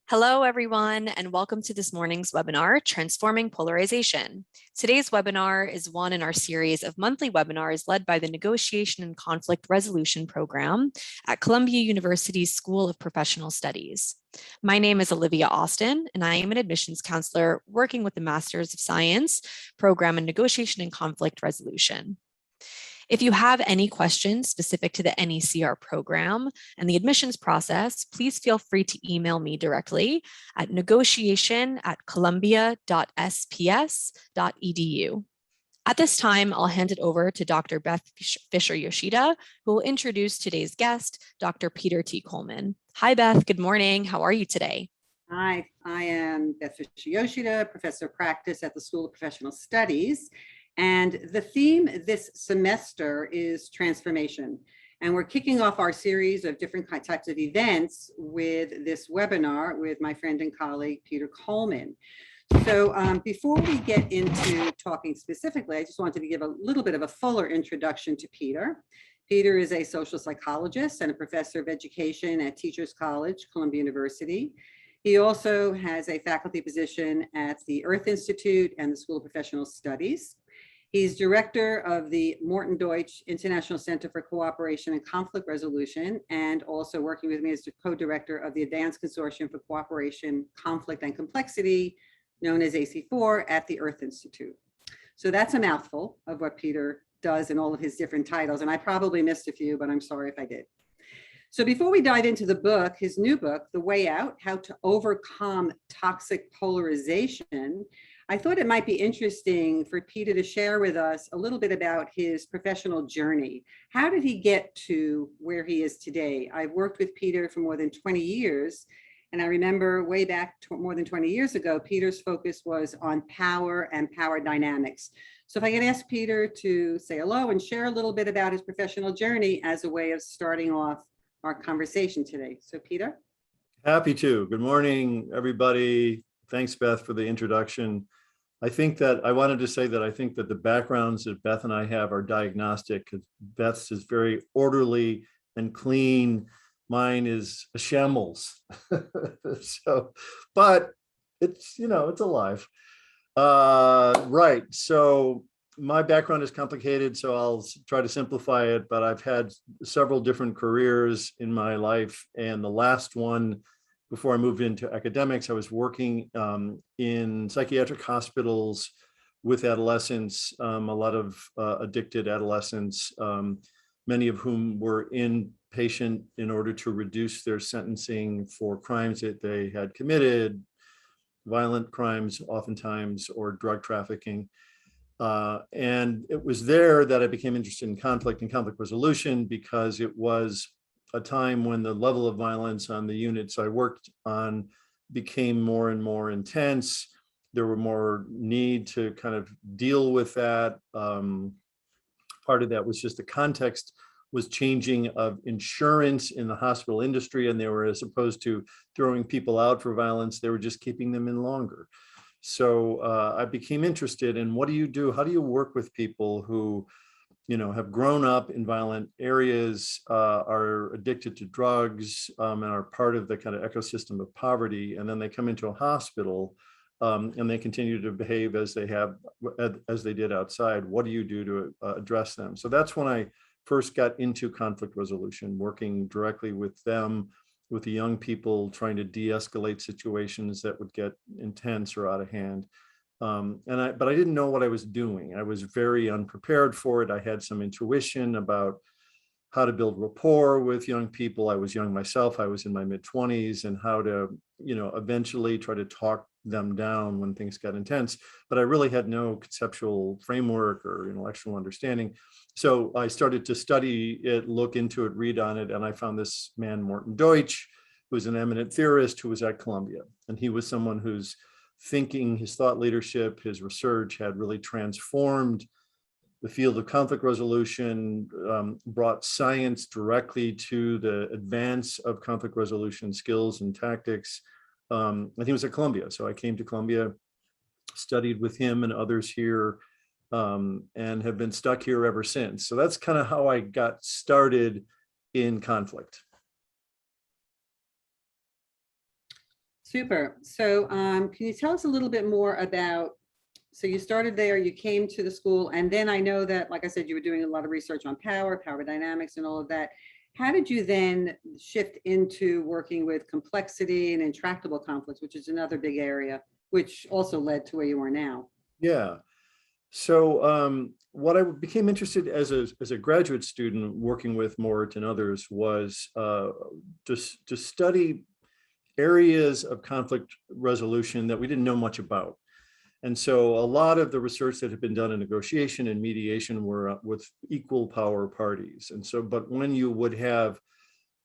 Hello, everyone, and welcome to this morning's webinar, Transforming Polarization. Today's webinar is one in our series of monthly webinars led by the Negotiation and Conflict Resolution Program at Columbia University's School of Professional Studies. My name is Olivia Austin, and I am an admissions counselor working with the Masters of Science program in Negotiation and Conflict Resolution. If you have any questions specific to the NECR program and the admissions process, please feel free to email me directly at negotiation@columbia.sps.edu. At this time, I'll hand it over to Dr. Beth Fisher-Yoshida, who will introduce today's guest, Dr. Peter T. Coleman. Hi, Beth. Good morning. How are you today? Hi, I am Beth Fisher-Yoshida, professor of practice at the School of Professional Studies. And the theme this semester is transformation. And we're kicking off our series of different types of events with this webinar with my friend and colleague, Peter Coleman. So before we get into talking specifically, I just wanted to give a little bit of a fuller introduction to Peter. Peter is a social psychologist and a professor of education at Teachers College, Columbia University. He also has a faculty position at the Earth Institute and the School of Professional Studies. He's director of the Morton Deutsch International Center for Cooperation and Conflict Resolution, and also working with me as the co-director of the Advanced Consortium for Cooperation, Conflict, and Complexity, known as AC4, at the Earth Institute. So that's a mouthful of what Peter does in all of his different titles, and I probably missed a few, but I'm sorry if I did. So before we dive into the book, his new book, The Way Out, How to Overcome Toxic Polarization, I thought it might be interesting for Peter to share with us a little bit about his professional journey. How did he get to where he is today? I've worked with Peter for more than 20 years, and I remember way back more than 20 years ago, Peter's focus was on power and power dynamics. So if I could ask Peter to say hello and share a little bit about his professional journey as a way of starting off our conversation today. So Peter? Happy to. Good morning, everybody. Thanks, Beth, for the introduction. I think that I wanted to say that I think that the backgrounds that Beth and I have are diagnostic, because Beth's is very orderly and clean. Mine is a shambles. But it's, it's alive. Right. So my background is complicated, so I'll try to simplify it, but I've had several different careers in my life. And the last one, before I moved into academics, I was working in psychiatric hospitals with adolescents, a lot of addicted adolescents, many of whom were inpatient in order to reduce their sentencing for crimes that they had committed, violent crimes oftentimes, or drug trafficking. And it was there that I became interested in conflict and conflict resolution, because it was a time when the level of violence on the units I worked on became more and more intense. There were more need to kind of deal with that. Part of that was just the context was changing of insurance in the hospital industry, and they were, as opposed to throwing people out for violence, they were just keeping them in longer. So I became interested in what do you do? How do you work with people who, have grown up in violent areas, are addicted to drugs, and are part of the kind of ecosystem of poverty, and then they come into a hospital and they continue to behave as they did outside. What do you do to address them? So that's when I first got into conflict resolution, working directly with them, with the young people, trying to de-escalate situations that would get intense or out of hand. But I didn't know what I was doing. I was very unprepared for it. I had some intuition about how to build rapport with young people. I was young myself. I was in my mid-20s, and how to, eventually try to talk them down when things got intense. But I really had no conceptual framework or intellectual understanding. So I started to study it, look into it, read on it, and I found this man, Morton Deutsch, who was an eminent theorist who was at Columbia. And he was someone whose thinking, his thought leadership, his research had really transformed the field of conflict resolution, brought science directly to the advance of conflict resolution skills and tactics. And he was at Columbia. So I came to Columbia, studied with him and others here, and have been stuck here ever since. So that's kind of how I got started in conflict. Super. So can you tell us a little bit more about, so you started there, you came to the school, and then I know that, like I said, you were doing a lot of research on power dynamics and all of that. How did you then shift into working with complexity and intractable conflicts, which is another big area, which also led to where you are now? Yeah. So what I became interested as a graduate student working with Mort and others was to study areas of conflict resolution that we didn't know much about. And so a lot of the research that had been done in negotiation and mediation were with equal power parties. And so, but when you would have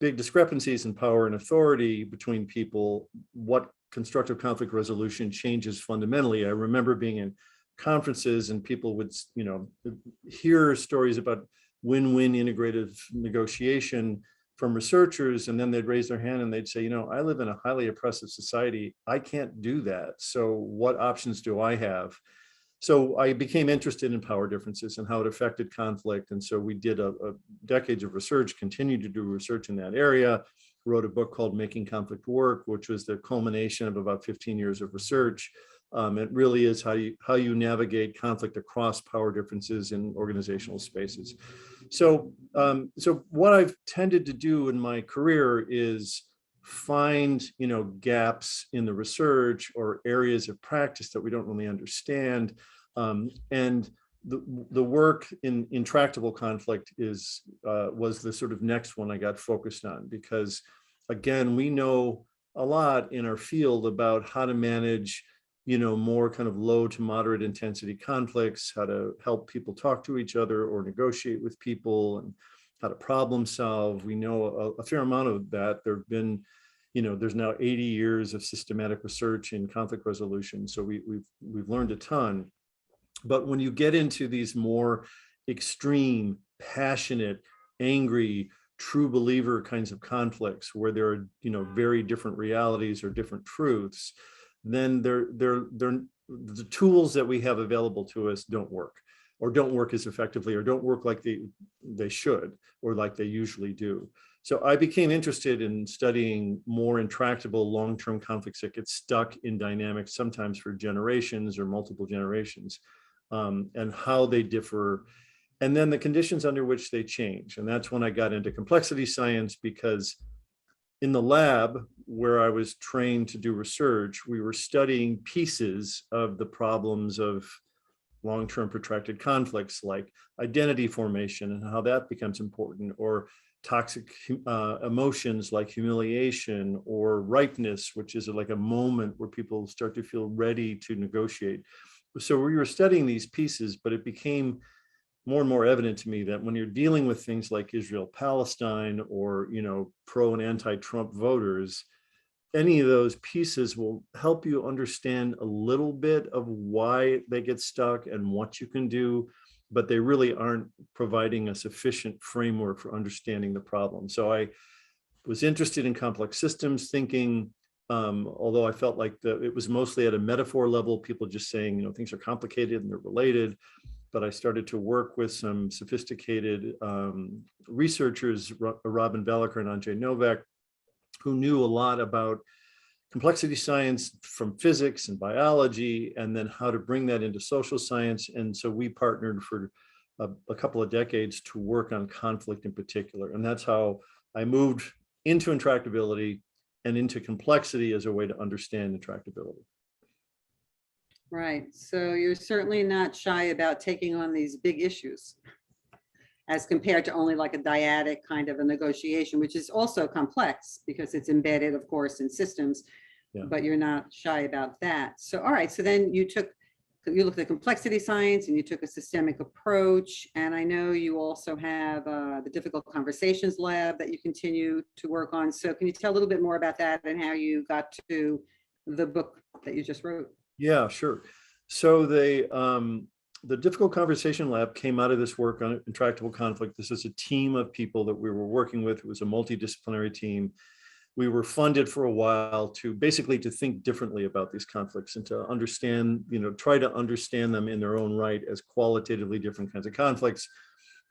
big discrepancies in power and authority between people, what constructive conflict resolution changes fundamentally. I remember being in conferences and people would, hear stories about win-win integrative negotiation from researchers, and then they'd raise their hand and they'd say, I live in a highly oppressive society. I can't do that. So what options do I have? So I became interested in power differences and how it affected conflict. And so we did a decades of research, continued to do research in that area, wrote a book called Making Conflict Work, which was the culmination of about 15 years of research. It really is how you navigate conflict across power differences in organizational spaces. So what I've tended to do in my career is find gaps in the research or areas of practice that we don't really understand, and the work in intractable conflict was the sort of next one I got focused on, because again, we know a lot in our field about how to manage more kind of low to moderate intensity conflicts, how to help people talk to each other or negotiate with people, and how to problem solve. We know a fair amount of that. There have been, there's now 80 years of systematic research in conflict resolution. So we've learned a ton. But when you get into these more extreme, passionate, angry, true believer kinds of conflicts where there are, very different realities or different truths, then the tools that we have available to us don't work, or don't work as effectively, or don't work like they should, or like they usually do. So I became interested in studying more intractable long-term conflicts that get stuck in dynamics, sometimes for generations or multiple generations, and how they differ, and then the conditions under which they change. And that's when I got into complexity science, because in the lab where I was trained to do research, we were studying pieces of the problems of long-term protracted conflicts, like identity formation and how that becomes important, or toxic emotions like humiliation, or ripeness, which is like a moment where people start to feel ready to negotiate. So we were studying these pieces, but it became more and more evident to me that when you're dealing with things like Israel-Palestine, or pro and anti-Trump voters, any of those pieces will help you understand a little bit of why they get stuck and what you can do, but they really aren't providing a sufficient framework for understanding the problem. So I was interested in complex systems thinking, although I felt like it was mostly at a metaphor level, people just saying, things are complicated and they're related. But I started to work with some sophisticated researchers, Robin Veliker and Andrzej Novak, who knew a lot about complexity science from physics and biology, and then how to bring that into social science. And so we partnered for a couple of decades to work on conflict in particular. And that's how I moved into intractability and into complexity as a way to understand intractability. Right. So you're certainly not shy about taking on these big issues, as compared to only like a dyadic kind of a negotiation, which is also complex because it's embedded, of course, in systems, but you're not shy about that. So, all right. So then you looked at complexity science and you took a systemic approach. And I know you also have the difficult conversations lab that you continue to work on. So can you tell a little bit more about that and how you got to the book that you just wrote? Yeah, sure. So the difficult conversation lab came out of this work on intractable conflict. This is a team of people that we were working with. It was a multidisciplinary team. We were funded for a while to basically to think differently about these conflicts and to understand, try to understand them in their own right as qualitatively different kinds of conflicts.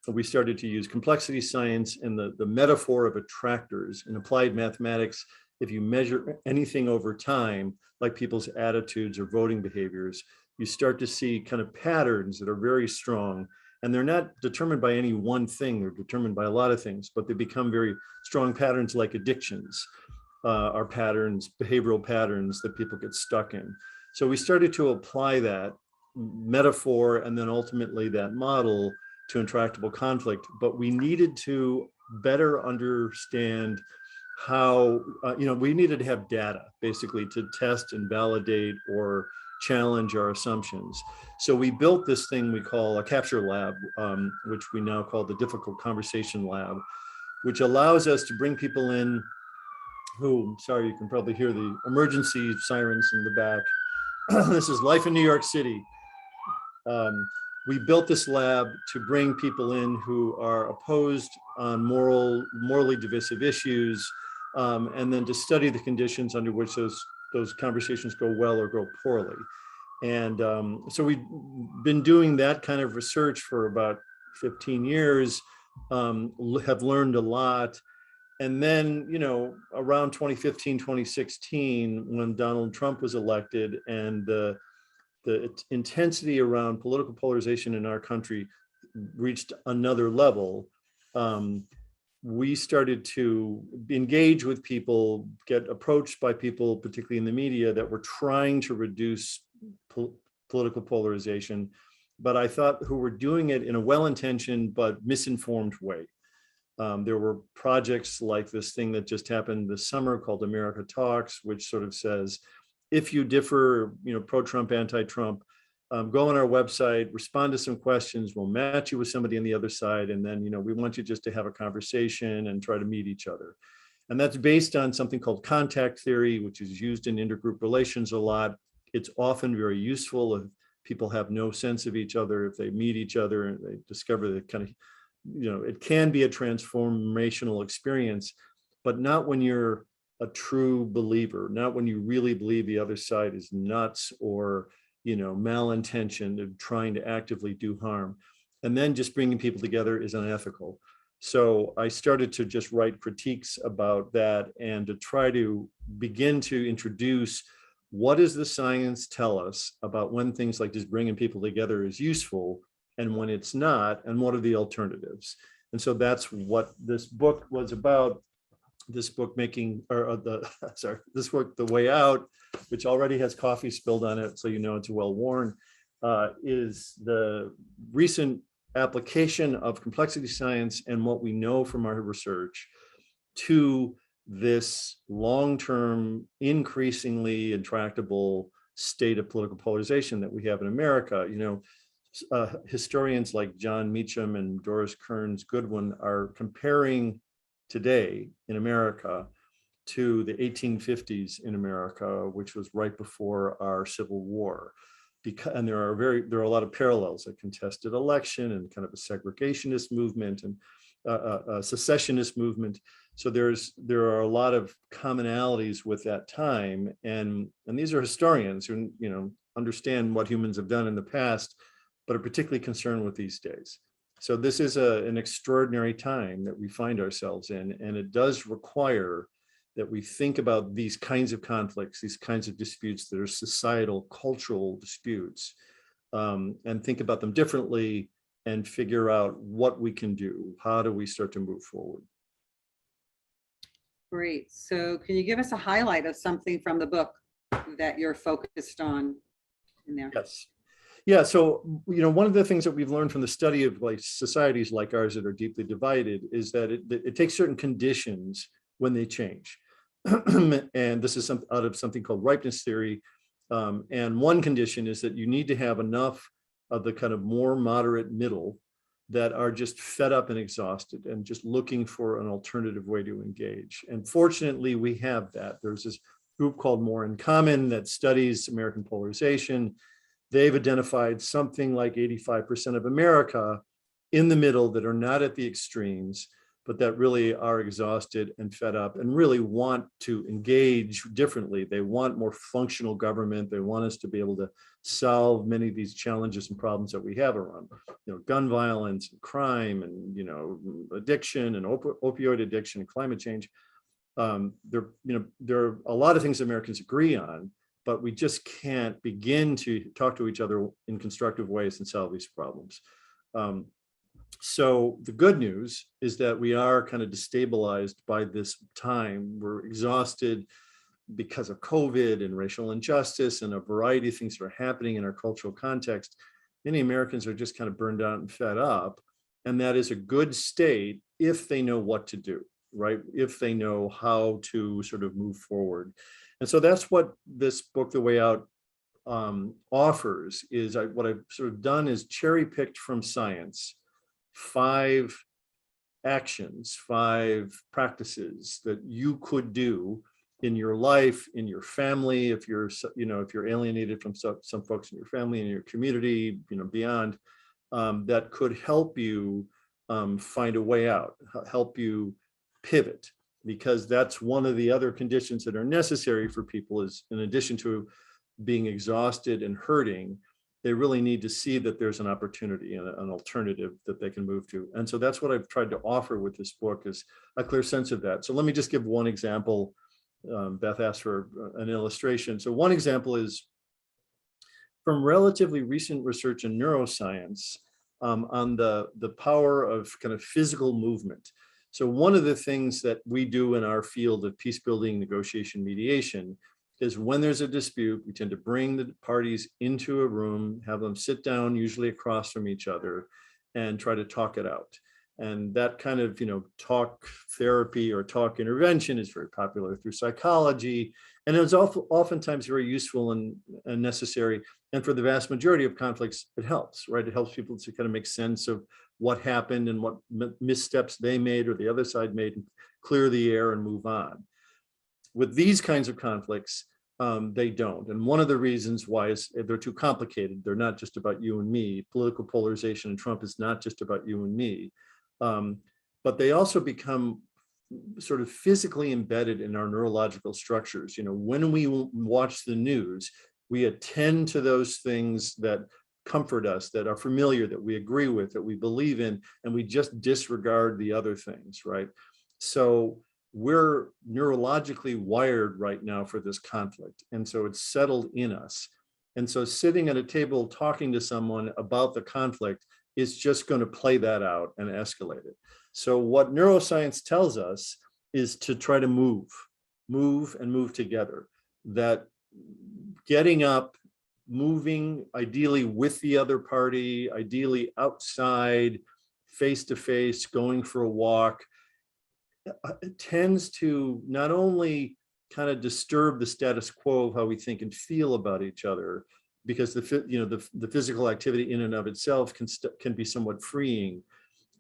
We started to use complexity science and the metaphor of attractors and applied mathematics if you measure anything over time, like people's attitudes or voting behaviors, you start to see kind of patterns that are very strong. And they're not determined by any one thing, they're determined by a lot of things, but they become very strong patterns, like addictions are patterns, behavioral patterns that people get stuck in. So we started to apply that metaphor and then ultimately that model to intractable conflict, but we needed to better understand how, we needed to have data basically to test and validate or challenge our assumptions. So we built this thing we call a capture lab, which we now call the difficult conversation lab, which allows us to bring people in who, sorry, you can probably hear the emergency sirens in the back. This is life in New York City. We built this lab to bring people in who are opposed on morally divisive issues, and then to study the conditions under which those conversations go well or go poorly. And so we've been doing that kind of research for about 15 years, have learned a lot. And then, around 2015, 2016, when Donald Trump was elected and the intensity around political polarization in our country reached another level, we started to engage with people, get approached by people, particularly in the media, that were trying to reduce political polarization, but I thought who were doing it in a well-intentioned but misinformed way. There were projects like this thing that just happened this summer called America Talks, which sort of says, if you differ, pro-Trump, anti-Trump, go on our website, respond to some questions, we'll match you with somebody on the other side, and then, we want you just to have a conversation and try to meet each other. And that's based on something called contact theory, which is used in intergroup relations a lot. It's often very useful if people have no sense of each other, if they meet each other and they discover that kind of, it can be a transformational experience, but not when you're a true believer, not when you really believe the other side is nuts or, malintentioned and trying to actively do harm. And then just bringing people together is unethical. So I started to just write critiques about that and to try to begin to introduce what does the science tell us about when things like just bringing people together is useful and when it's not, and what are the alternatives? And so that's what this book was about. This book this book, The Way Out, which already has coffee spilled on it, so it's well worn, is the recent application of complexity science and what we know from our research to this long-term, increasingly intractable state of political polarization that we have in America. Historians like John Meacham and Doris Kearns Goodwin are comparing today in America to the 1850s in America, which was right before our Civil War. And there are a lot of parallels, a contested election and kind of a segregationist movement and a secessionist movement. So there are a lot of commonalities with that time, and these are historians who understand what humans have done in the past, but are particularly concerned with these days. So this is an extraordinary time that we find ourselves in, and it does require that we think about these kinds of conflicts, these kinds of disputes that are societal, cultural disputes, and think about them differently and figure out what we can do. How do we start to move forward? Great. So can you give us a highlight of something from the book that you're focused on in there? Yes. Yeah, so one of the things that we've learned from the study of societies like ours that are deeply divided is that it takes certain conditions when they change. And this is out of something called Ripeness Theory. And one condition is that you need to have enough of the kind of more moderate middle that are just fed up and exhausted and just looking for an alternative way to engage. And fortunately, we have that. There's this group called More in Common that studies American polarization. They've identified something like 85% of America in the middle that are not at the extremes, but that really are exhausted and fed up and really want to engage differently. They want more functional government. They want us to be able to solve many of these challenges and problems that we have around, gun violence and crime and, addiction and opioid addiction and climate change. there are a lot of things Americans agree on, but we just can't begin to talk to each other in constructive ways and solve these problems. So the good news is that we are kind of destabilized by this time. We're exhausted because of COVID and racial injustice and a variety of things that are happening in our cultural context. Many Americans are just kind of burned out and fed up. And that is a good state if they know what to do, right? If they know how to sort of move forward. And so that's what this book, The Way Out, offers. Is what I've sort of done is cherry picked from science 5 actions, 5 practices that you could do in your life, in your family, if you're alienated from some folks in your family, in your community, beyond, that could help you find a way out, help you pivot, because that's one of the other conditions that are necessary for people is, in addition to being exhausted and hurting, they really need to see that there's an opportunity and an alternative that they can move to. And so that's what I've tried to offer with this book, is a clear sense of that. So let me just give one example. Beth asked for an illustration. So one example is from relatively recent research in neuroscience on the power of kind of physical movement. So one of the things that we do in our field of peace building, negotiation, mediation is when there's a dispute, we tend to bring the parties into a room, have them sit down, usually across from each other, and try to talk it out. And that kind of, talk therapy or talk intervention is very popular through psychology. And it's oftentimes very useful and necessary. And for the vast majority of conflicts, it helps, right? It helps people to kind of make sense of what happened and what missteps they made or the other side made, and clear the air and move on. With these kinds of conflicts, they don't. And one of the reasons why is they're too complicated. They're not just about you and me. Political polarization and Trump is not just about you and me. But they also become sort of physically embedded in our neurological structures. When we watch the news, we attend to those things that comfort us, that are familiar, that we agree with, that we believe in, and we just disregard the other things, right? So we're neurologically wired right now for this conflict. And so it's settled in us. And so sitting at a table talking to someone about the conflict is just going to play that out and escalate it. So what neuroscience tells us is to try to move together. That getting up, moving, ideally with the other party, ideally outside, face to face, going for a walk, it tends to not only kind of disturb the status quo of how we think and feel about each other, because the physical activity in and of itself can be somewhat freeing,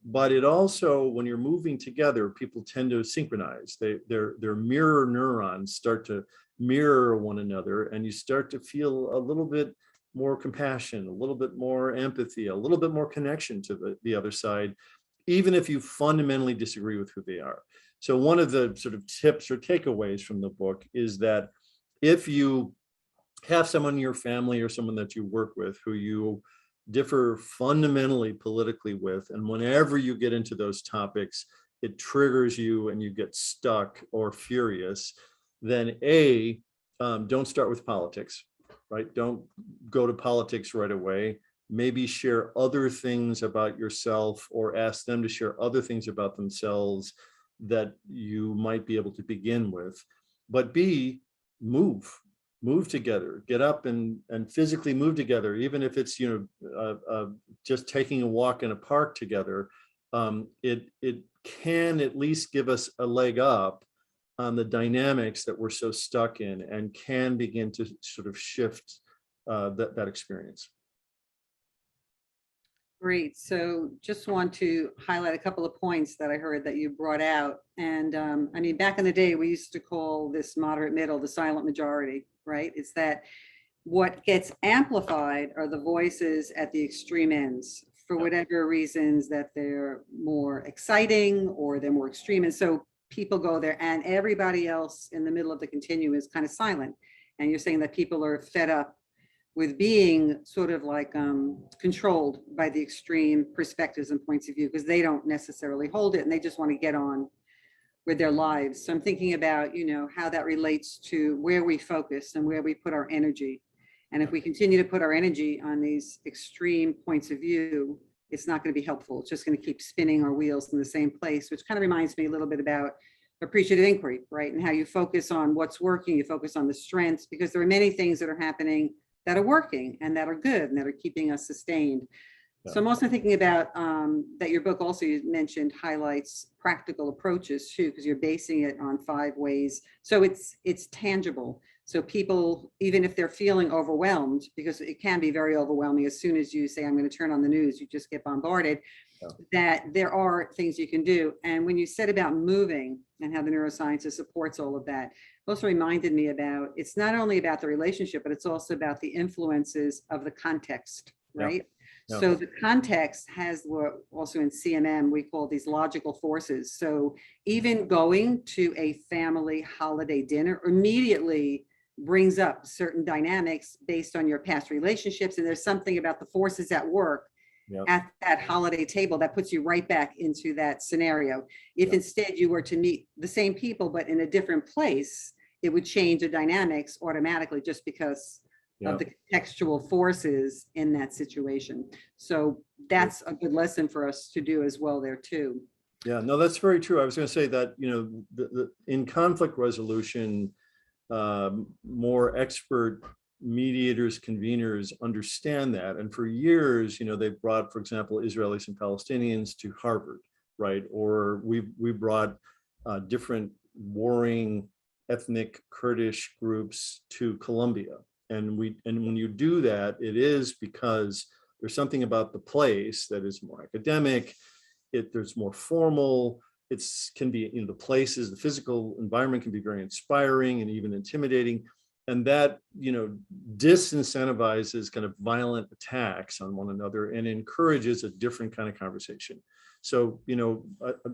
but it also, when you're moving together, people tend to synchronize. Their mirror neurons start to mirror one another, and you start to feel a little bit more compassion, a little bit more empathy, a little bit more connection to the other side, even if you fundamentally disagree with who they are. So one of the sort of tips or takeaways from the book is that if you have someone in your family or someone that you work with who you differ fundamentally politically with, and whenever you get into those topics, it triggers you and you get stuck or furious, then don't start with politics, right? Don't go to politics right away. Maybe share other things about yourself, or ask them to share other things about themselves that you might be able to begin with. But move together, get up and physically move together, even if it's just taking a walk in a park together. It can at least give us a leg up on the dynamics that we're so stuck in, and can begin to sort of shift that experience. Great. So just want to highlight a couple of points that I heard that you brought out. And I mean, back in the day, we used to call this moderate middle the silent majority, right? It's that what gets amplified are the voices at the extreme ends, for whatever reasons, that they're more exciting or they're more extreme. And so people go there, and everybody else in the middle of the continuum is kind of silent. And you're saying that people are fed up with being sort of like controlled by the extreme perspectives and points of view, because they don't necessarily hold it, and they just want to get on with their lives. So I'm thinking about, how that relates to where we focus and where we put our energy. And if we continue to put our energy on these extreme points of view, it's not going to be helpful. It's just going to keep spinning our wheels in the same place, which kind of reminds me a little bit about appreciative inquiry, right? And how you focus on what's working, you focus on the strengths, because there are many things that are happening that are working and that are good and that are keeping us sustained. Yeah. So I'm also thinking about that your book also, you mentioned, highlights practical approaches too, because you're basing it on 5 ways. So it's tangible. So people, even if they're feeling overwhelmed, because it can be very overwhelming as soon as you say, I'm going to turn on the news, you just get bombarded, that there are things you can do. And when you said about moving and how the neurosciences supports all of that, it also reminded me about, it's not only about the relationship, but it's also about the influences of the context, right? Yeah. So the context has what also in CMM we call these logical forces. So even going to a family holiday dinner immediately brings up certain dynamics based on your past relationships. And there's something about the forces at work at that holiday table that puts you right back into that scenario. If instead you were to meet the same people, but in a different place, it would change the dynamics automatically just because of the contextual forces in that situation. So that's a good lesson for us to do as well there too. Yeah, no, that's very true. I was going to say that, in conflict resolution, more expert mediators, conveners understand that. And for years, they've brought, for example, Israelis and Palestinians to Harvard, right? Or we brought different warring ethnic Kurdish groups to Columbia. And when you do that, it is because there's something about the place that is more academic, there's more formal, can be in the places, the physical environment can be very inspiring and even intimidating. And that, disincentivizes kind of violent attacks on one another and encourages a different kind of conversation. So,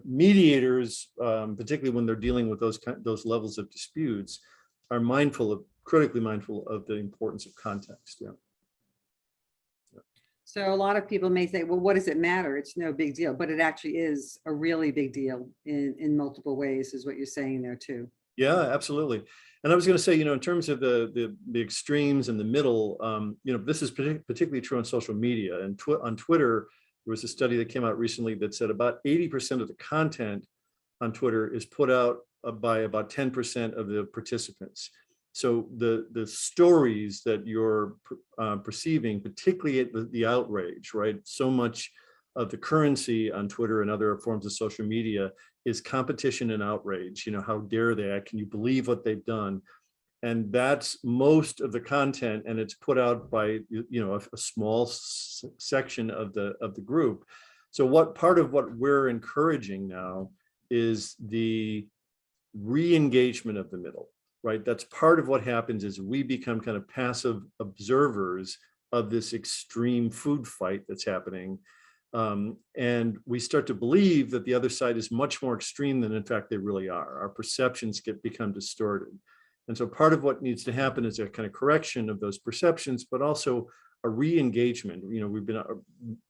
mediators, particularly when they're dealing with those levels of disputes, are critically mindful of the importance of context. So a lot of people may say, well, what does it matter? It's no big deal, but it actually is a really big deal in multiple ways, is what you're saying there too. Yeah, absolutely. And I was going to say, in terms of the extremes and the middle, this is particularly true on social media. And on Twitter, there was a study that came out recently that said about 80% of the content on Twitter is put out by about 10% of the participants. So the stories that you're perceiving, particularly at the outrage, right? So much of the currency on Twitter and other forms of social media is competition and outrage. How dare they? Can you believe what they've done? And that's most of the content, and it's put out by a small section of the group. So part of what we're encouraging now is the re-engagement of the middle, right? That's part of what happens is we become kind of passive observers of this extreme food fight that's happening. And we start to believe that the other side is much more extreme than in fact they really are. Our perceptions become distorted. And so part of what needs to happen is a kind of correction of those perceptions, but also a re-engagement. We've been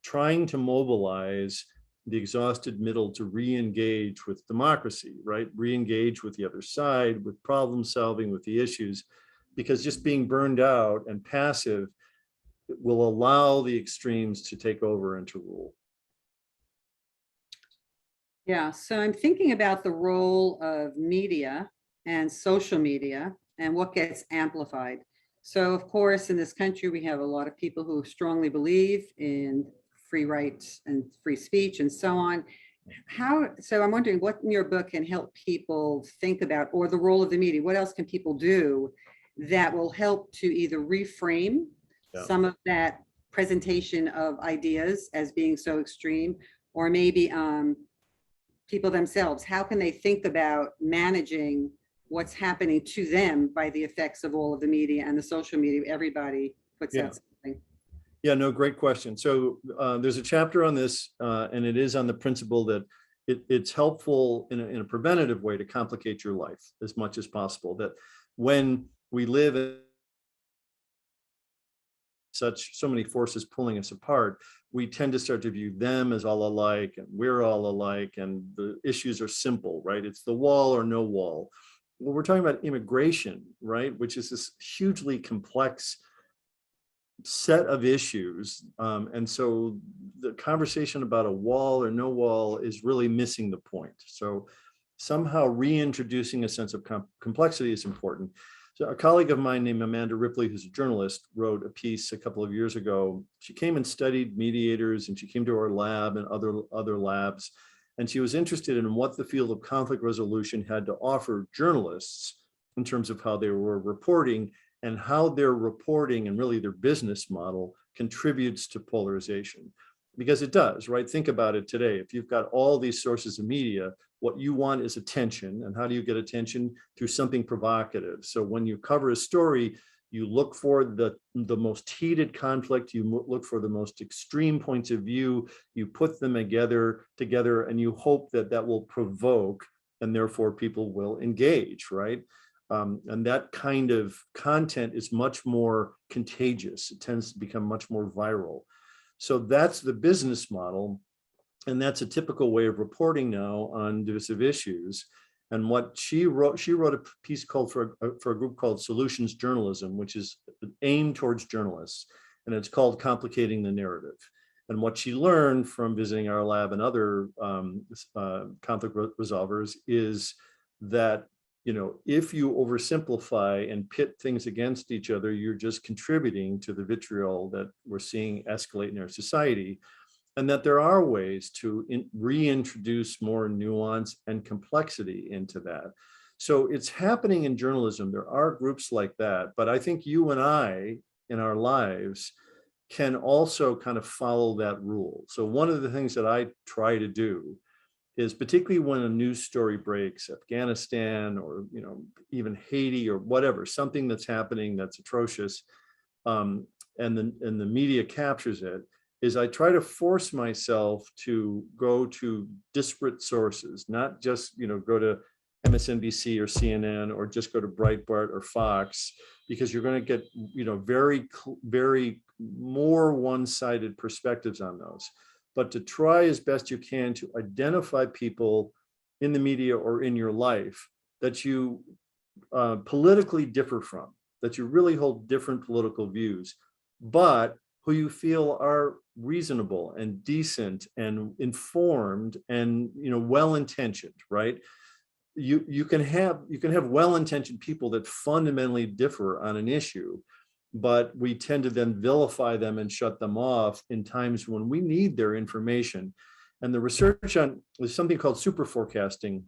trying to mobilize the exhausted middle to re-engage with democracy, right? Re-engage with the other side, with problem solving, with the issues, because just being burned out and passive will allow the extremes to take over and to rule. Yeah, so I'm thinking about the role of media and social media and what gets amplified. So of course, in this country, we have a lot of people who strongly believe in free rights and free speech and so on. So I'm wondering what in your book can help people think about, or the role of the media, what else can people do that will help to either reframe some of that presentation of ideas as being so extreme, or maybe people themselves, how can they think about managing what's happening to them by the effects of all of the media and the social media? Everybody puts out something. Yeah, no, great question. So there's a chapter on this, and it is on the principle that it's helpful in a preventative way to complicate your life as much as possible. That when we live so many forces pulling us apart, we tend to start to view them as all alike, and we're all alike, and the issues are simple, right? It's the wall or no wall. Well, we're talking about immigration, right? Which is this hugely complex set of issues. And so the conversation about a wall or no wall is really missing the point. So somehow reintroducing a sense of complexity is important. So a colleague of mine named Amanda Ripley, who's a journalist, wrote a piece a couple of years ago. She came and studied mediators, and she came to our lab and other labs. And she was interested in what the field of conflict resolution had to offer journalists in terms of how they were reporting and how their reporting and really their business model contributes to polarization. Because it does, right? Think about it today. If you've got all these sources of media, what you want is attention. And how do you get attention? Through something provocative. So when you cover a story, you look for the most heated conflict, you look for the most extreme points of view, you put them together, and you hope that that will provoke, and therefore people will engage, right? And that kind of content is much more contagious. It tends to become much more viral. So that's the business model. And that's a typical way of reporting now on divisive issues. And what she wrote a piece called for a group called Solutions Journalism, which is aimed towards journalists. And it's called Complicating the Narrative. And what she learned from visiting our lab and other conflict resolvers is that, you know, if you oversimplify and pit things against each other, you're just contributing to the vitriol that we're seeing escalate in our society. And that there are ways to reintroduce more nuance and complexity into that. So it's happening in journalism. There are groups like that, but I think you and I in our lives can also kind of follow that rule. So one of the things that I try to do is, particularly when a news story breaks, Afghanistan or, you know, even Haiti or whatever, something that's happening that's atrocious, and the media captures it, is I try to force myself to go to disparate sources, not just, you know, go to MSNBC or CNN or just go to Breitbart or Fox, because you're going to get, you know, very more one-sided perspectives on those. But to try as best you can to identify people in the media or in your life that you politically differ from, that you really hold different political views, but who you feel are reasonable and decent and informed and, you know, well-intentioned, right? You can have well-intentioned people that fundamentally differ on an issue, but we tend to then vilify them and shut them off in times when we need their information. And the research on is something called super forecasting,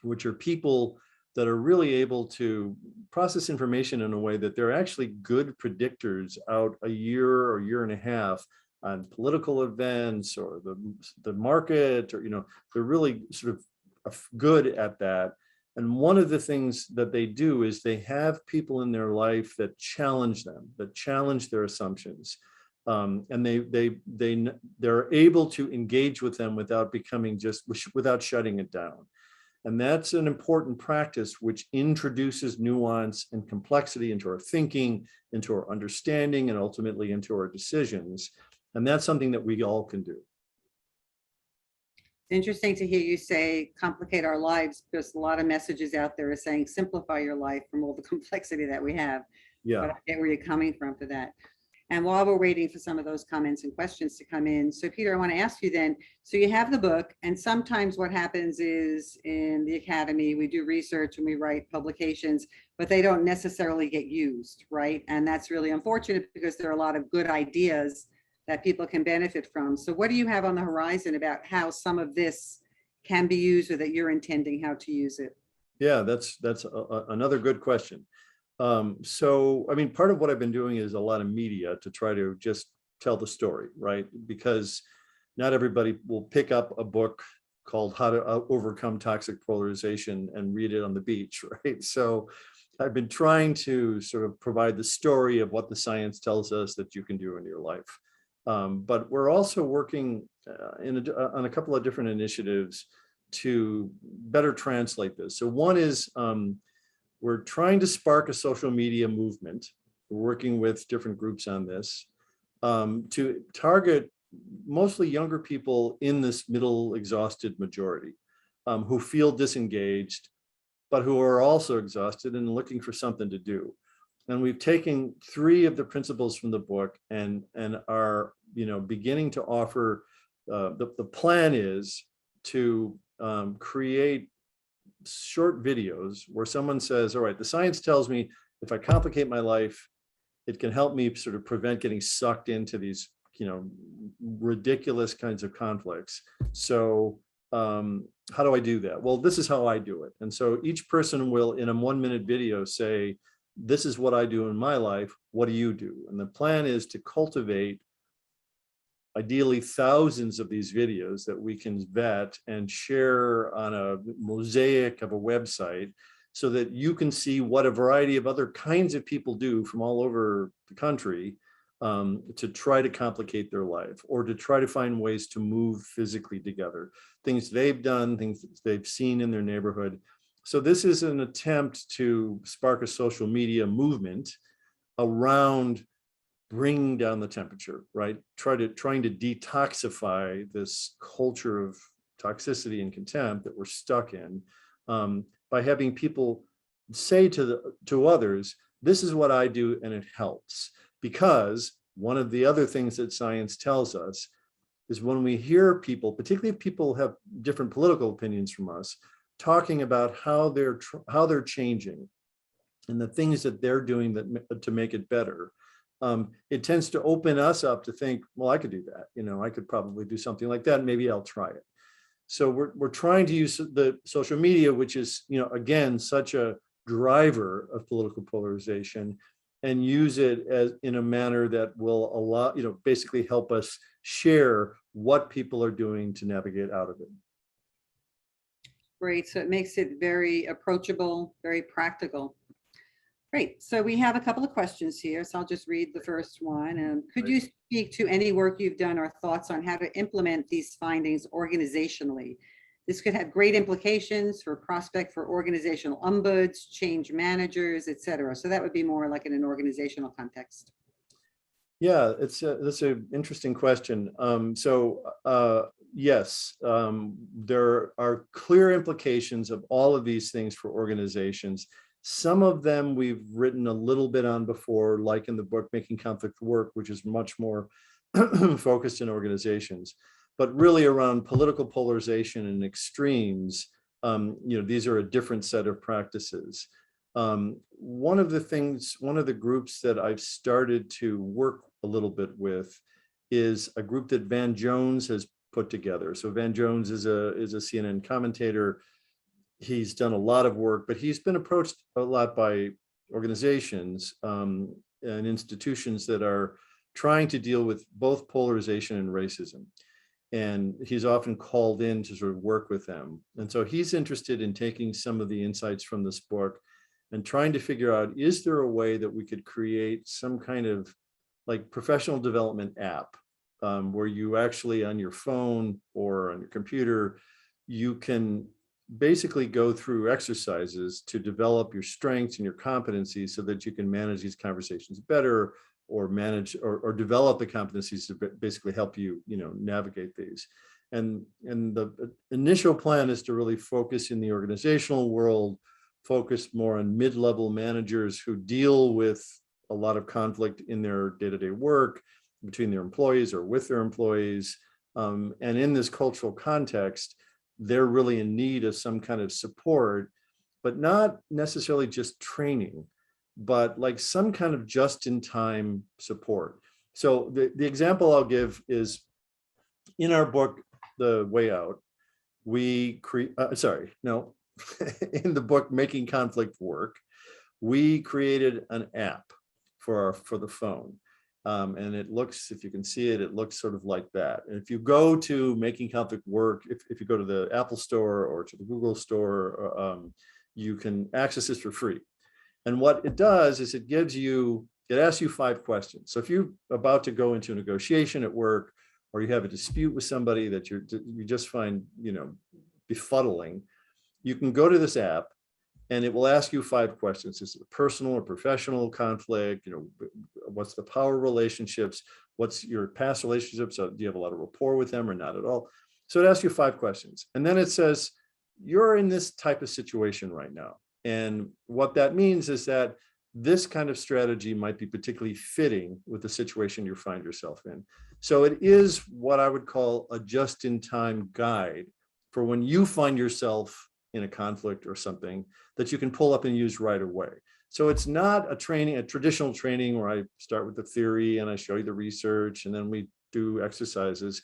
which are people that are really able to process information in a way that they're actually good predictors out a year or year and a half on political events or the market, or, you know, they're really sort of good at that. And one of the things that they do is they have people in their life that challenge them, that challenge their assumptions. And they're able to engage with them without shutting it down. And that's an important practice which introduces nuance and complexity into our thinking, into our understanding, and ultimately into our decisions. And that's something that we all can do. It's interesting to hear you say complicate our lives, because a lot of messages out there are saying simplify your life from all the complexity that we have. Yeah. But I get where you're coming from for that. And while we're waiting for some of those comments and questions to come in, so Peter, I want to ask you then, so you have the book, and sometimes what happens is in the academy, we do research and we write publications, but they don't necessarily get used, right? And that's really unfortunate, because there are a lot of good ideas that people can benefit from. So what do you have on the horizon about how some of this can be used, or that you're intending how to use it? Yeah, that's another good question. So, I mean, part of what I've been doing is a lot of media to try to just tell the story, right? Because not everybody will pick up a book called How to Overcome Toxic Polarization and read it on the beach, right? So I've been trying to sort of provide the story of what the science tells us that you can do in your life. But we're also working on a couple of different initiatives to better translate this. So one is, we're trying to spark a social media movement. We're working with different groups on this. to target mostly younger people in this middle exhausted majority who feel disengaged, but who are also exhausted and looking for something to do. And we've taken 3 of the principles from the book and are, beginning to offer, the plan is to create short videos where someone says, all right, the science tells me if I complicate my life, it can help me sort of prevent getting sucked into these, ridiculous kinds of conflicts. So how do I do that? Well, this is how I do it. And so each person will, in a 1-minute video, say, this is what I do in my life. What do you do? And the plan is to cultivate ideally thousands of these videos that we can vet and share on a mosaic of a website so that you can see what a variety of other kinds of people do from all over the country to try to complicate their life or to try to find ways to move physically together, things they've done, things they've seen in their neighborhood. So this is an attempt to spark a social media movement around bringing down the temperature, right? Trying to detoxify this culture of toxicity and contempt that we're stuck in by having people say to others, this is what I do and it helps. Because one of the other things that science tells us is when we hear people, particularly if people have different political opinions from us, talking about how they're changing and the things that they're doing to make it better, it tends to open us up to think, well, I could do that. I could probably do something like that. Maybe I'll try it. So we're trying to use the social media, which is, again, such a driver of political polarization, and use it as in a manner that will allow, basically help us share what people are doing to navigate out of it. Great. So it makes it very approachable, very practical. Great. So we have a couple of questions here. So I'll just read the first one. Could you speak to any work you've done or thoughts on how to implement these findings organizationally? This could have great implications for prospect for organizational ombuds, change managers, et cetera. So that would be more like in an organizational context. Yeah, that's an interesting question. Yes, there are clear implications of all of these things for organizations. Some of them we've written a little bit on before, like in the book, Making Conflict Work, which is much more focused in organizations. But really around political polarization and extremes, these are a different set of practices. One of the groups that I've started to work a little bit with is a group that Van Jones has put together. So Van Jones is a CNN commentator. He's done a lot of work, but he's been approached a lot by organizations and institutions that are trying to deal with both polarization and racism. And he's often called in to sort of work with them. And so he's interested in taking some of the insights from this book and trying to figure out, is there a way that we could create some kind of like professional development app where you actually on your phone or on your computer, you can basically go through exercises to develop your strengths and your competencies so that you can manage these conversations better or manage or develop the competencies to basically help you, navigate these. And the initial plan is to really focus in the organizational world, focus more on mid-level managers who deal with a lot of conflict in their day-to-day work between their employees or with their employees. And in this cultural context, they're really in need of some kind of support, but not necessarily just training, but like some kind of just-in-time support. So the example I'll give is in our book, The Way Out, in the book, Making Conflict Work, we created an app for the phone. And it looks, if you can see it, it looks sort of like that. And if you go to Making Conflict Work, if you go to the Apple Store or to the Google Store, you can access this for free. And what it does is it asks you 5 questions. So if you're about to go into a negotiation at work, or you have a dispute with somebody that you just find, befuddling, you can go to this app And it will ask you 5 questions. Is it a personal or professional conflict? What's the power relationships? What's your past relationships? Do you have a lot of rapport with them or not at all? So it asks you 5 questions. And then it says, you're in this type of situation right now. And what that means is that this kind of strategy might be particularly fitting with the situation you find yourself in. So it is what I would call a just-in-time guide for when you find yourself in a conflict or something that you can pull up and use right away. So it's not a traditional training where I start with the theory and I show you the research and then we do exercises.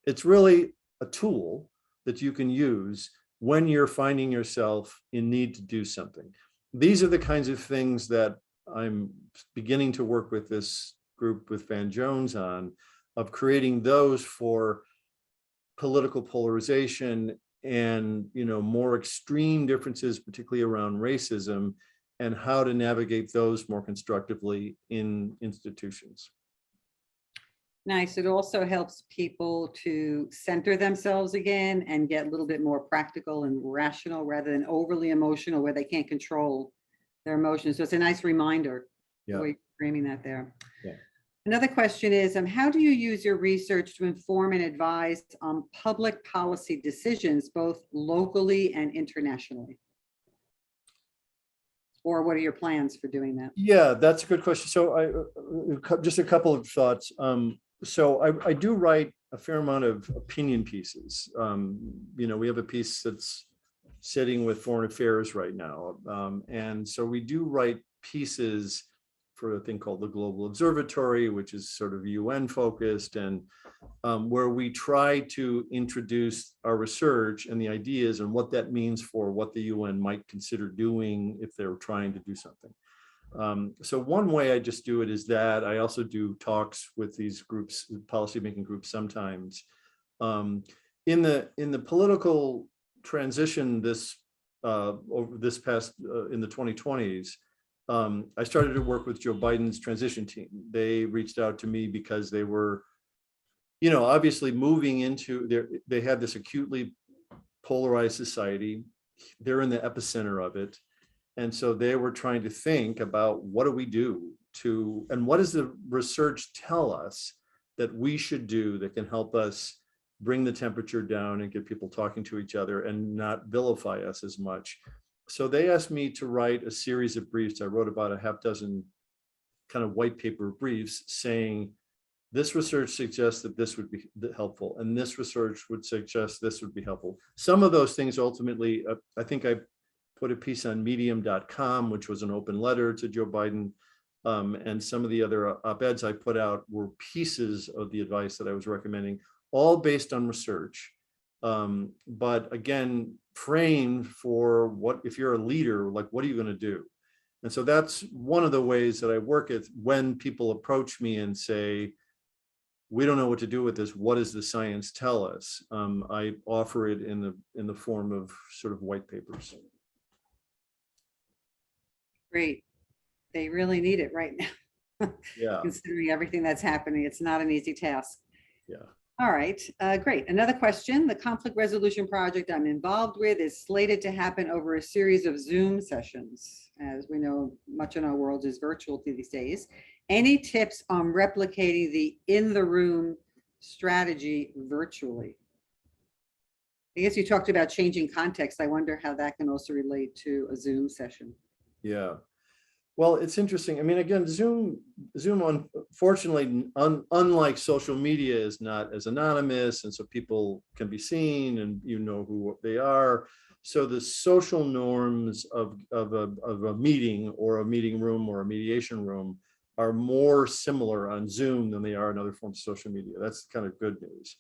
It's really a tool that you can use when you're finding yourself in need to do something. These are the kinds of things that I'm beginning to work with this group with Van Jones on, of creating those for political polarization and more extreme differences, particularly around racism, and how to navigate those more constructively in institutions. Nice. It also helps people to center themselves again and get a little bit more practical and rational rather than overly emotional where they can't control their emotions. So it's a nice reminder. Yeah. The way you're framing that there. Yeah. Another question is, how do you use your research to inform and advise on public policy decisions, both locally and internationally? Or what are your plans for doing that? Yeah, that's a good question. So just a couple of thoughts. So I do write a fair amount of opinion pieces. We have a piece that's sitting with Foreign Affairs right now. And so we do write pieces for a thing called the Global Observatory, which is sort of UN focused, and where we try to introduce our research and the ideas and what that means for what the UN might consider doing if they're trying to do something. So one way I just do it is that I also do talks with these groups, policymaking groups sometimes. In the political transition over this past in the 2020s, I started to work with Joe Biden's transition team. They reached out to me because they were, obviously moving into they had this acutely polarized society. They're in the epicenter of it. And so they were trying to think about what do we do and what does the research tell us that we should do that can help us bring the temperature down and get people talking to each other and not vilify us as much. So they asked me to write a series of briefs. I wrote about a half dozen kind of white paper briefs saying, this research suggests that this would be helpful, and this research would suggest this would be helpful. Some of those things ultimately, I think I put a piece on medium.com, which was an open letter to Joe Biden. And some of the other op-eds I put out were pieces of the advice that I was recommending, all based on research. But again, framed for what, if you're a leader, like, what are you going to do? And so that's one of the ways that I work it when people approach me and say, we don't know what to do with this. What does the science tell us? I offer it in the form of sort of white papers. Great. They really need it right now. Yeah. Considering everything that's happening, it's not an easy task. Yeah. All right, great. Another question. The conflict resolution project I'm involved with is slated to happen over a series of Zoom sessions. As we know, much in our world is virtual these days. Any tips on replicating the in-the-room strategy virtually? I guess you talked about changing context. I wonder how that can also relate to a Zoom session. Yeah. Well, it's interesting. I mean, again, Zoom unfortunately, unlike social media, is not as anonymous, and so people can be seen and who they are. So the social norms of a meeting or a meeting room or a mediation room are more similar on Zoom than they are in other forms of social media. That's kind of good news.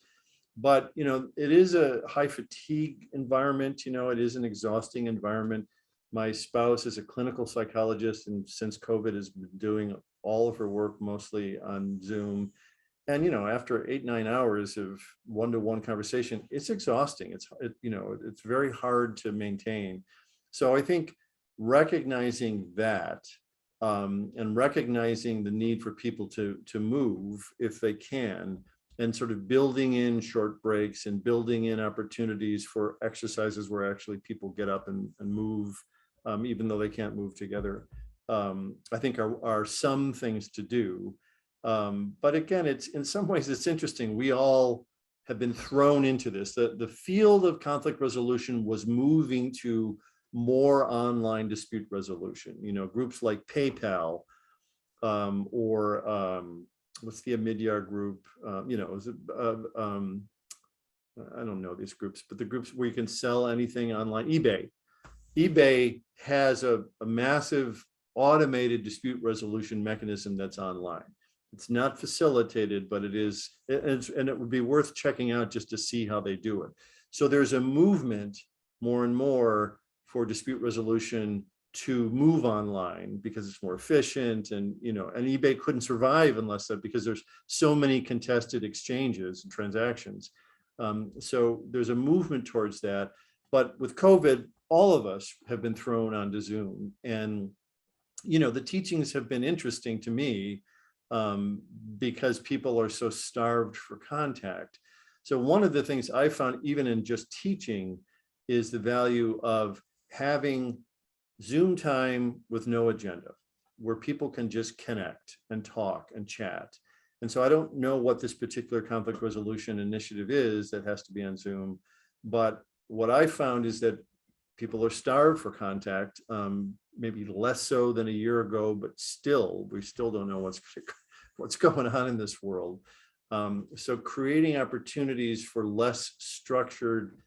But it is a high fatigue environment. It is an exhausting environment. My spouse is a clinical psychologist, and since COVID has been doing all of her work mostly on Zoom. And after 8-9 hours of one-to-one conversation, it's exhausting. It's very hard to maintain. So I think recognizing that and recognizing the need for people to move if they can, and sort of building in short breaks and building in opportunities for exercises where actually people get up and move even though they can't move together, I think are some things to do. But again, it's in some ways it's interesting. We all have been thrown into this. The field of conflict resolution was moving to more online dispute resolution. You know, groups like PayPal, or what's the Midyar group? You know, is it, I don't know these groups, but the groups where you can sell anything online. eBay has a massive automated dispute resolution mechanism that's online. It's not facilitated, but it is, and it would be worth checking out just to see how they do it. So there's a movement more and more for dispute resolution to move online because it's more efficient, and you know, and eBay couldn't survive unless that, because there's so many contested exchanges and transactions. So there's a movement towards that. But with COVID, all of us have been thrown onto Zoom, and you know, the teachings have been interesting to me because people are so starved for contact. So one of the things I found, even in just teaching, is the value of having Zoom time with no agenda, where people can just connect and talk and chat. And so I don't know what this particular conflict resolution initiative is that has to be on Zoom, but what I found is that people are starved for contact, maybe less so than a year ago, but still, we still don't know what's going on in this world. So creating opportunities for less structured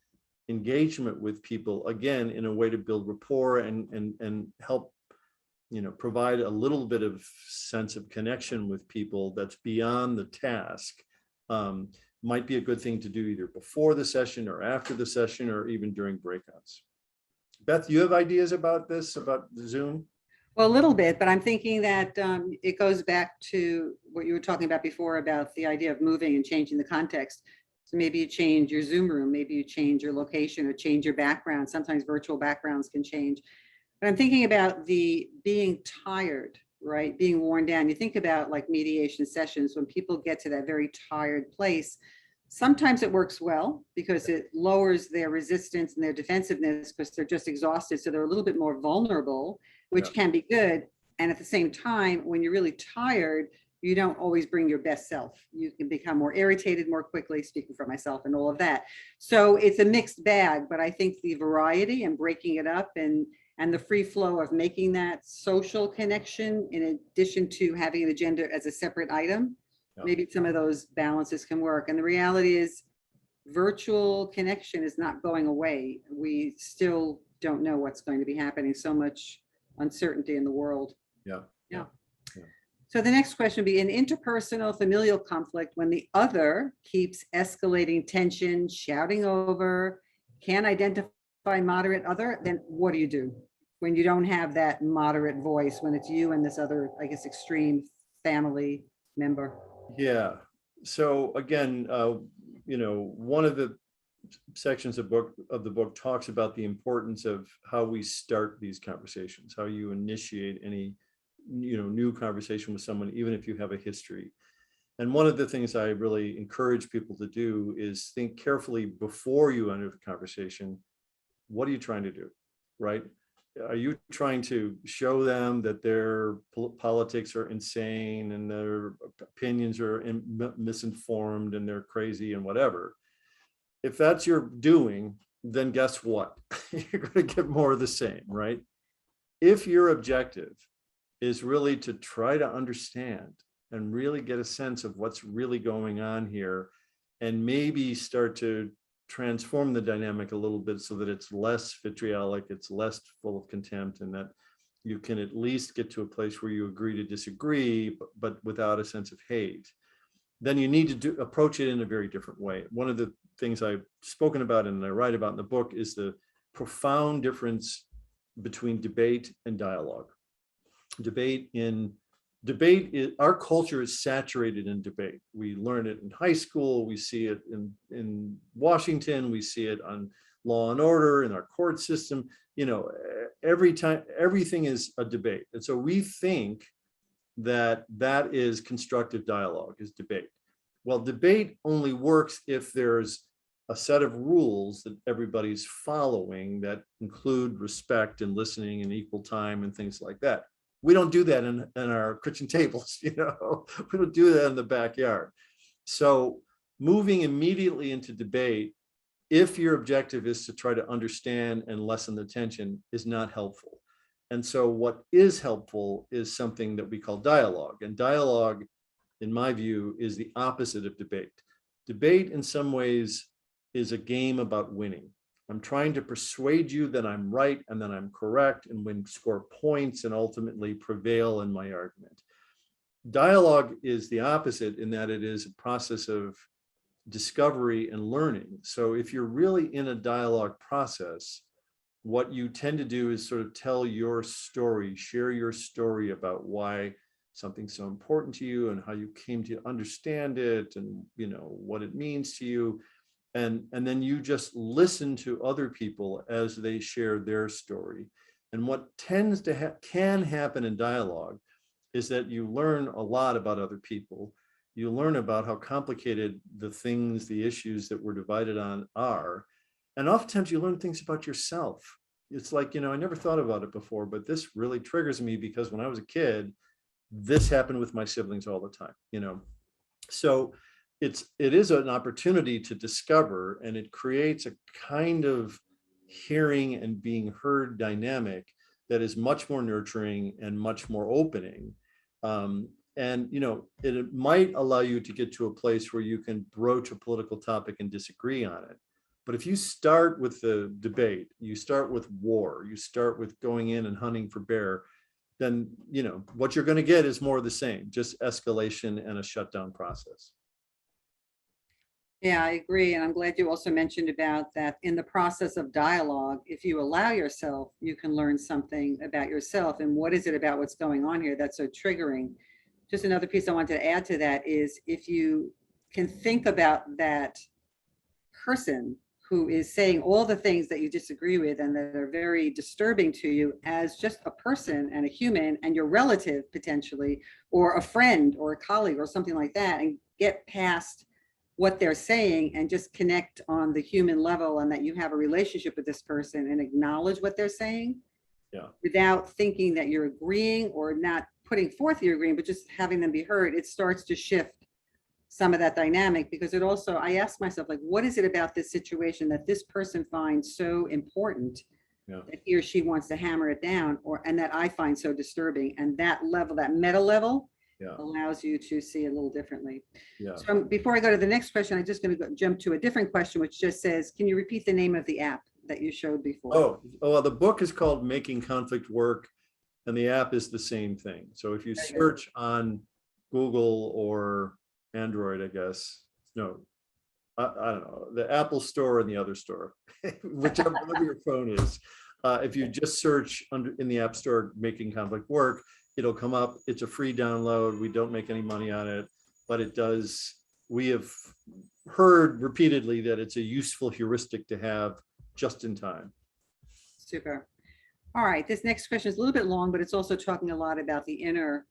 engagement with people, again, in a way to build rapport and help, you know, provide a little bit of sense of connection with people that's beyond the task, might be a good thing to do either before the session or after the session or even during breakouts. Beth, you have ideas about this, about Zoom? Well, a little bit, but I'm thinking that it goes back to what you were talking about before about the idea of moving and changing the context. So maybe you change your Zoom room, maybe you change your location or change your background. Sometimes virtual backgrounds can change. But I'm thinking about the being tired, right? Being worn down. You think about like mediation sessions, when people get to that very tired place, sometimes it works well because it lowers their resistance and their defensiveness because they're just exhausted. So they're a little bit more vulnerable, which can be good. And at the same time, when you're really tired, you don't always bring your best self. You can become more irritated more quickly, speaking for myself and all of that. So it's a mixed bag, but I think the variety and breaking it up and the free flow of making that social connection in addition to having an agenda as a separate item, maybe some of those balances can work. And the reality is virtual connection is not going away. We still don't know what's going to be happening. So much uncertainty in the world. Yeah. So the next question would be, in interpersonal familial conflict, when the other keeps escalating tension, shouting over, can't identify moderate other, then what do you do when you don't have that moderate voice, when it's you and this other, I guess, extreme family member? Yeah. So again, you know, one of the sections of the book talks about the importance of how we start these conversations, how you initiate any, you know, new conversation with someone, even if you have a history. And one of the things I really encourage people to do is think carefully before you enter the conversation. What are you trying to do, right? Are you trying to show them that their politics are insane and their opinions are misinformed and they're crazy and whatever? If that's your doing, then guess what? You're going to get more of the same, right? If your objective is really to try to understand and really get a sense of what's really going on here, and maybe start to transform the dynamic a little bit so that it's less vitriolic, it's less full of contempt, and that you can at least get to a place where you agree to disagree, but without a sense of hate, then you need to approach it in a very different way. One of the things I've spoken about and I write about in the book is the profound difference between debate and dialogue. Our culture is saturated in debate. We learn it in high school, we see it in Washington, we see it on Law and Order, in our court system. You know, every time, everything is a debate. And so we think that is constructive dialogue, is debate. Well, debate only works if there's a set of rules that everybody's following that include respect and listening and equal time and things like that. We don't do that in our kitchen tables, we don't do that in the backyard. So moving immediately into debate, if your objective is to try to understand and lessen the tension, is not helpful. And so what is helpful is something that we call dialogue. And dialogue, in my view, is the opposite of debate. Debate, in some ways, is a game about winning. I'm trying to persuade you that I'm right and that I'm correct and score points and ultimately prevail in my argument. Dialogue is the opposite in that it is a process of discovery and learning. So if you're really in a dialogue process, what you tend to do is sort of tell your story, share your story about why something's so important to you and how you came to understand it and what it means to you. And then you just listen to other people as they share their story. And what tends to can happen in dialogue is that you learn a lot about other people. You learn about how complicated the things, the issues that we're divided on are. And oftentimes you learn things about yourself. It's like, I never thought about it before, but this really triggers me because when I was a kid, this happened with my siblings all the time, So it is an opportunity to discover, and it creates a kind of hearing and being heard dynamic that is much more nurturing and much more opening. And it might allow you to get to a place where you can broach a political topic and disagree on it. But if you start with the debate, you start with war, you start with going in and hunting for bear, then what you're going to get is more of the same, just escalation and a shutdown process. Yeah, I agree. And I'm glad you also mentioned about that in the process of dialogue, if you allow yourself, you can learn something about yourself. And what is it about what's going on here that's so triggering? Just another piece I wanted to add to that is if you can think about that person who is saying all the things that you disagree with and that are very disturbing to you as just a person and a human and your relative potentially, or a friend or a colleague or something like that, and get past what they're saying and just connect on the human level and that you have a relationship with this person and acknowledge what they're saying without thinking that you're agreeing or not putting forth you're agreeing, but just having them be heard, it starts to shift some of that dynamic. Because it also, I ask myself, like, what is it about this situation that this person finds so important that he or she wants to hammer it down, and that I find so disturbing? And that level, that meta level, allows you to see it a little differently. So before I go to the next question, I'm just going to jump to a different question, which just says, can you repeat the name of the app that you showed before? Well, the book is called Making Conflict Work, and the app is the same thing. So if you search on Google or Android, I guess, no, I don't know, the Apple store and the other store, whichever your phone is. If you just search in the App Store, Making Conflict Work, it'll come up. It's a free download. We don't make any money on it, but it does. We have heard repeatedly that it's a useful heuristic to have just in time. Super. All right, this next question is a little bit long, but it's also talking a lot about the inner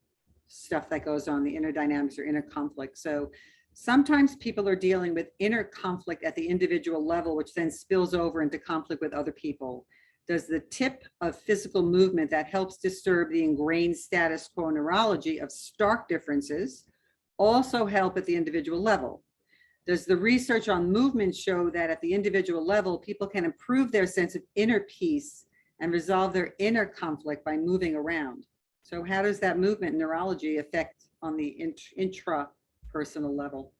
stuff that goes on, the inner dynamics or inner conflict. So sometimes people are dealing with inner conflict at the individual level, which then spills over into conflict with other people. Does the tip of physical movement that helps disturb the ingrained status quo neurology of stark differences also help at the individual level? Does the research on movement show that at the individual level, people can improve their sense of inner peace and resolve their inner conflict by moving around? So how does that movement neurology affect on the intrapersonal level?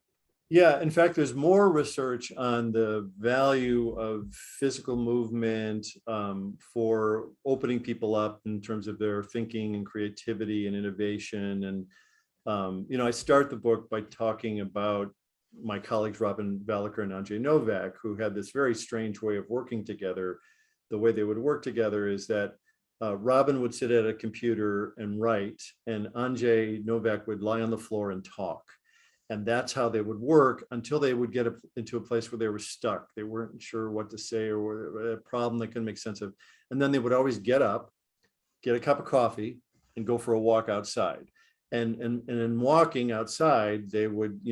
Yeah, in fact, there's more research on the value of physical movement for opening people up in terms of their thinking and creativity and innovation. And, I start the book by talking about my colleagues, Robin Valacher and Andrzej Novak, who had this very strange way of working together. The way they would work together is that Robin would sit at a computer and write, and Andrzej Novak would lie on the floor and talk. And that's how they would work until they would get into a place where they were stuck. They weren't sure what to say or a problem they couldn't make sense of. And then they would always get up, get a cup of coffee, and go for a walk outside. And in walking outside, they would,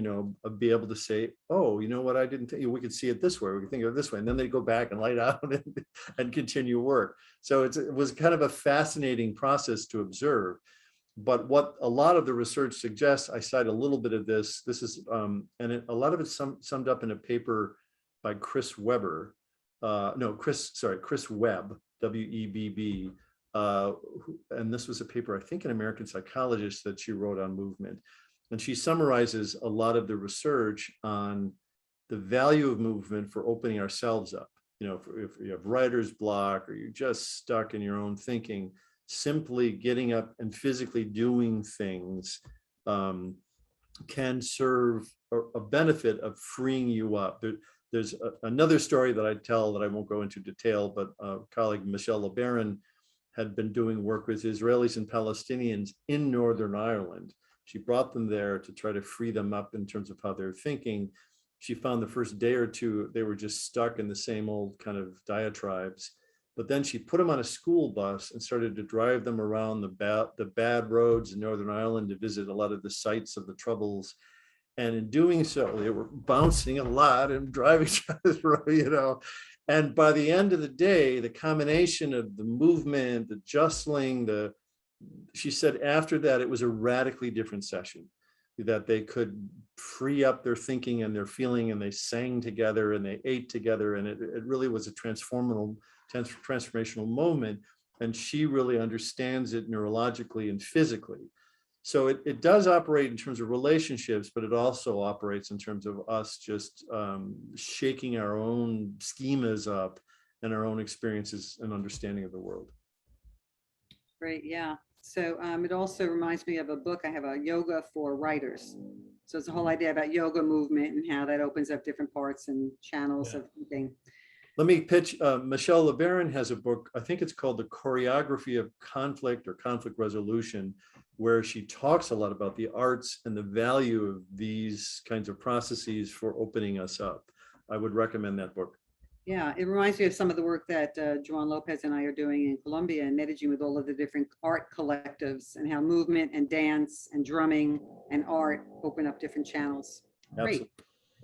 be able to say, oh, you know what, I didn't think we could see it this way, we could think of it this way. And then they go back and light out and continue work. So it was kind of a fascinating process to observe. But what a lot of the research suggests, I cite a little bit of this. This is, a lot of it's summed up in a paper by Chris Webb, W-E-B-B. And this was a paper, I think, an American psychologist that she wrote on movement. And she summarizes a lot of the research on the value of movement for opening ourselves up. If you have writer's block or you're just stuck in your own thinking, simply getting up and physically doing things can serve a benefit of freeing you up. There's another story that I tell that I won't go into detail, but colleague Michelle LeBaron had been doing work with Israelis and Palestinians in Northern Ireland. She brought them there to try to free them up in terms of how they're thinking. She found the first day or two, they were just stuck in the same old kind of diatribes. But then she put them on a school bus and started to drive them around the bad roads in Northern Ireland to visit a lot of the sites of the Troubles. And in doing so, they were bouncing a lot and driving, And by the end of the day, the combination of the movement, the jostling, she said after that, it was a radically different session, that they could free up their thinking and their feeling, and they sang together and they ate together. And it really was a transformational moment. And she really understands it neurologically and physically. So it does operate in terms of relationships, but it also operates in terms of us just shaking our own schemas up and our own experiences and understanding of the world. Great, yeah. So it also reminds me of a book. I have, a Yoga for Writers. So it's a whole idea about yoga movement and how that opens up different parts and channels of thinking. Let me pitch, Michelle LeBaron has a book, I think it's called The Choreography of Conflict or Conflict Resolution, where she talks a lot about the arts and the value of these kinds of processes for opening us up. I would recommend that book. Yeah, it reminds me of some of the work that Juan Lopez and I are doing in Colombia and Medellin with all of the different art collectives and how movement and dance and drumming and art open up different channels. Absolutely. Great.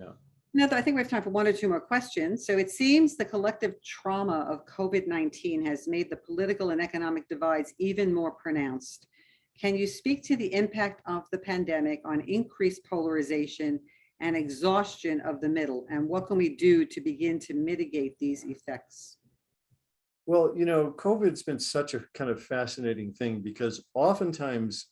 Yeah. Now, I think we have time for one or two more questions. So it seems the collective trauma of COVID-19 has made the political and economic divides even more pronounced. Can you speak to the impact of the pandemic on increased polarization and exhaustion of the middle? And what can we do to begin to mitigate these effects? Well, COVID's been such a kind of fascinating thing because oftentimes,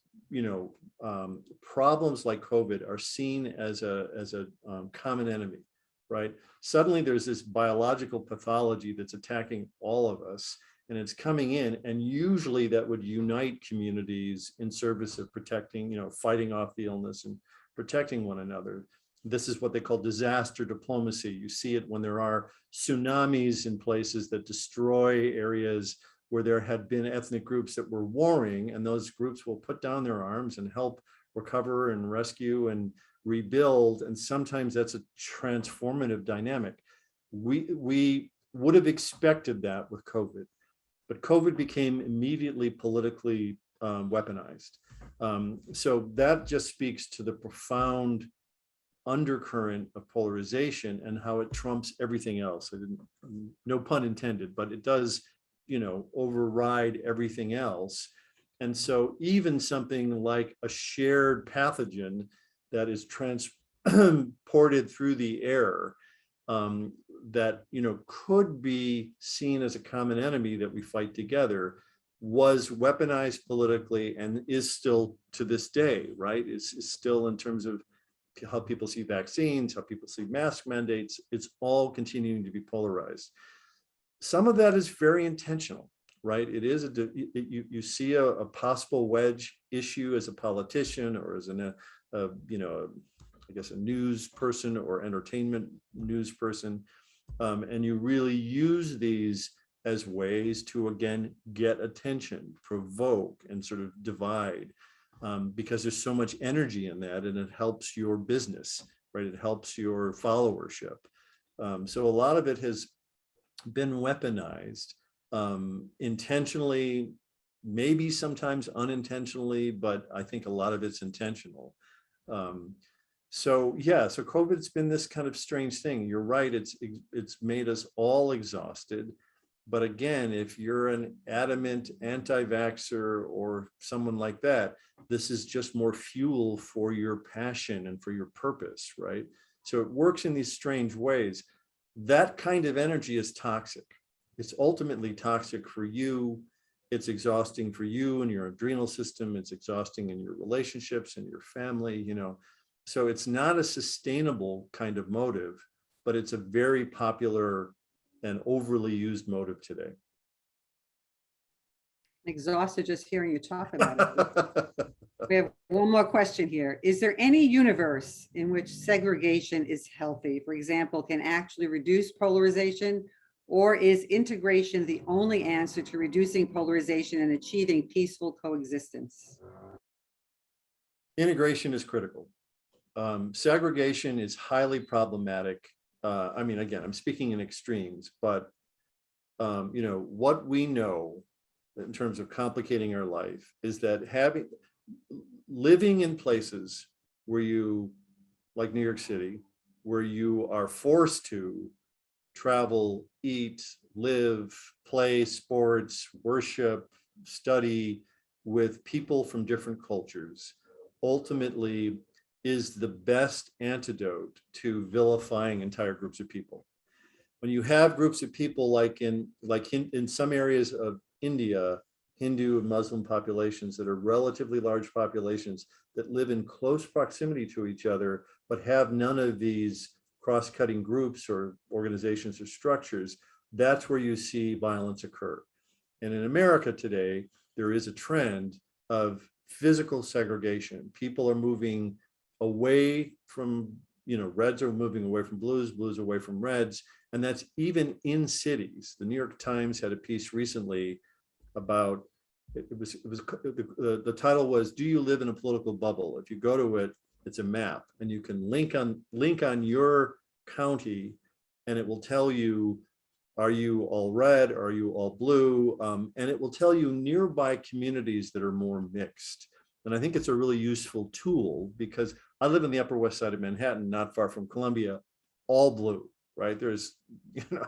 problems like COVID are seen as a common enemy, right? Suddenly there's this biological pathology that's attacking all of us, and it's coming in, and usually that would unite communities in service of protecting, fighting off the illness and protecting one another. This is what they call disaster diplomacy. You see it when there are tsunamis in places that destroy areas where there had been ethnic groups that were warring, and those groups will put down their arms and help recover and rescue and rebuild. And sometimes that's a transformative dynamic. We would have expected that with COVID, but COVID became immediately politically weaponized. So that just speaks to the profound undercurrent of polarization and how it trumps everything else. No pun intended, but it does, override everything else. And so even something like a shared pathogen that is transported through the air, that could be seen as a common enemy that we fight together, was weaponized politically and is still to this day, right? Is still in terms of how people see vaccines, how people see mask mandates. It's all continuing to be polarized. Some of that is very intentional, right? It is you see a possible wedge issue as a politician or as I guess a news person or entertainment news person, and you really use these as ways to again get attention, provoke, and sort of divide. Because there's so much energy in that, and it helps your business, right? It helps your followership. So a lot of it has been weaponized intentionally maybe sometimes unintentionally, but I think a lot of it's intentional. So COVID's been this kind of strange thing. You're right, it's made us all exhausted. But again, if you're an adamant anti-vaxxer or someone like that, this is just more fuel for your passion and for your purpose, right? So it works in these strange ways. That kind of energy is toxic. It's ultimately toxic for you. It's exhausting for you and your adrenal system. It's exhausting in your relationships and your family, you know. So it's not a sustainable kind of motive, but it's a very popular and overly used motive today. Exhausted just hearing you talk about it. We have one more question here. Is there any universe in which segregation is healthy? For example, can actually reduce polarization, or is integration the only answer to reducing polarization and achieving peaceful coexistence? Integration is critical. Segregation is highly problematic. I mean, again, I'm speaking in extremes, but you know, what we know in terms of complicating our life is that living in places where you, like New York City, where you are forced to travel, eat, live, play sports, worship, study with people from different cultures, ultimately is the best antidote to vilifying entire groups of people. When you have groups of people like in some areas of India, Hindu and Muslim populations that are relatively large populations that live in close proximity to each other, but have none of these cross-cutting groups or organizations or structures, that's where you see violence occur. And in America today, there is a trend of physical segregation. People are moving away from, you know, reds are moving away from blues, blues away from reds. And that's even in cities. The New York Times had a piece recently about, the title was, "Do you live in a political bubble?" If you go to it, it's a map and you can link on your county and it will tell you, are you all red? Are you all blue? And it will tell you nearby communities that are more mixed. And I think it's a really useful tool because I live in the Upper West Side of Manhattan, not far from Columbia, all blue, right? There's, you know,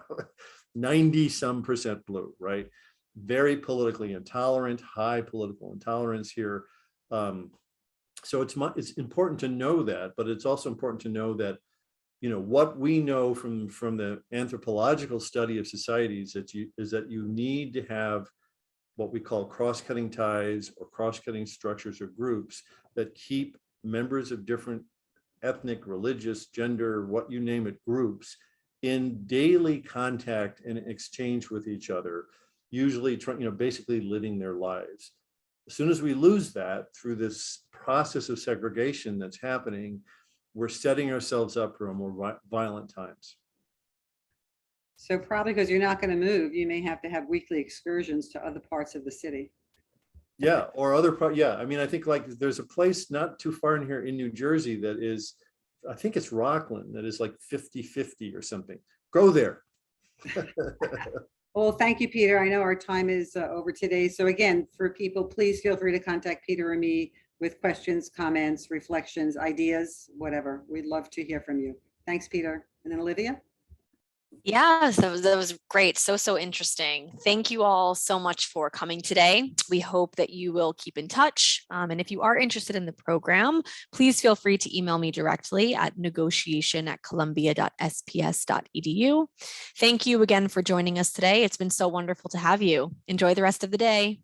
90% blue, right? Very politically intolerant, high political intolerance here. So it's important to know that, but it's also important to know that, you know, what we know from the anthropological study of societies is that you need to have what we call cross-cutting ties or cross-cutting structures or groups that keep members of different ethnic, religious, gender, what you name it, groups in daily contact and exchange with each other, usually basically living their lives. As soon as we lose that through this process of segregation that's happening, we're setting ourselves up for a more violent times. So probably because you're not going to move, you may have to have weekly excursions to other parts of the city. Yeah, or other part. Yeah, I mean, I think like there's a place not too far in here in New Jersey that is, I think it's Rockland, that is like 50-50 or something. Go there. Well, thank you, Peter. I know our time is over today. So again, for people, please feel free to contact Peter or me with questions, comments, reflections, ideas, whatever. We'd love to hear from you. Thanks, Peter. And then Olivia? Yes, that was great. So interesting. Thank you all so much for coming today. We hope that you will keep in touch. And if you are interested in the program, please feel free to email me directly at negotiation@columbia.sps.edu. Thank you again for joining us today. It's been so wonderful to have you. Enjoy the rest of the day.